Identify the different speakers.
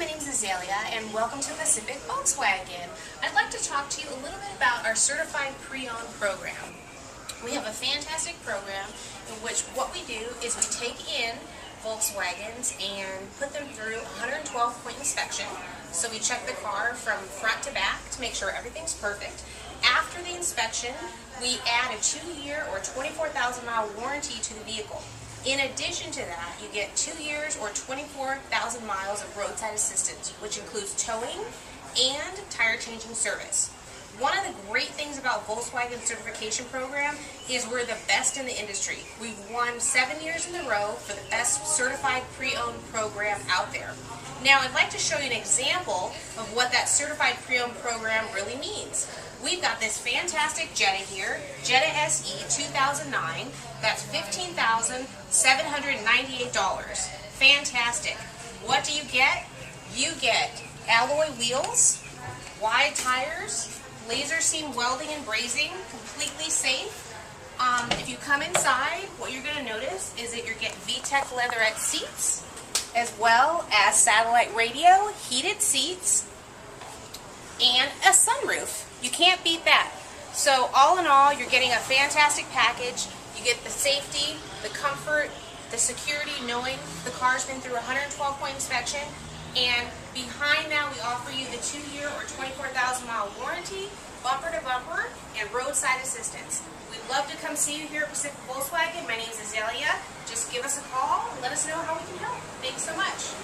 Speaker 1: my name is Azalea, and welcome to Pacific Volkswagen. I'd like to talk to you a little bit about our Certified Pre-Owned program. We have a fantastic program in which what we do is we take in Volkswagens and put them through a 112-point inspection. So we check the car from front to back to make sure everything's perfect. After the inspection, we add a 2-year or 24,000-mile warranty to the vehicle. In addition to that, you get 2 years or 24,000 miles of roadside assistance, which includes towing and tire changing service. One of the great things about Volkswagen certification program is we're the best in the industry. We've won 7 years in a row for the best certified pre-owned program out there. Now I'd like to show you an example of what that certified pre-owned program really means. We've got this fantastic Jetta here, Jetta SE 2009, that's $15,798. Fantastic. What do you get? You get alloy wheels, wide tires, laser seam welding and brazing, completely safe. If you come inside, what you're going to notice is that you're getting VTEC leatherette seats, as well as satellite radio, heated seats, and a sunroof. You can't beat that. So all in all, you're getting a fantastic package. You get the safety, the comfort, the security, knowing the car's been through a 112-point inspection. And behind that, we offer you the 2-year or 24,000-mile warranty, bumper to bumper, and roadside assistance. We'd love to come see you here at Pacific Volkswagen. My name is Azalea. Just give us a call and let us know how we can help. Thanks so much.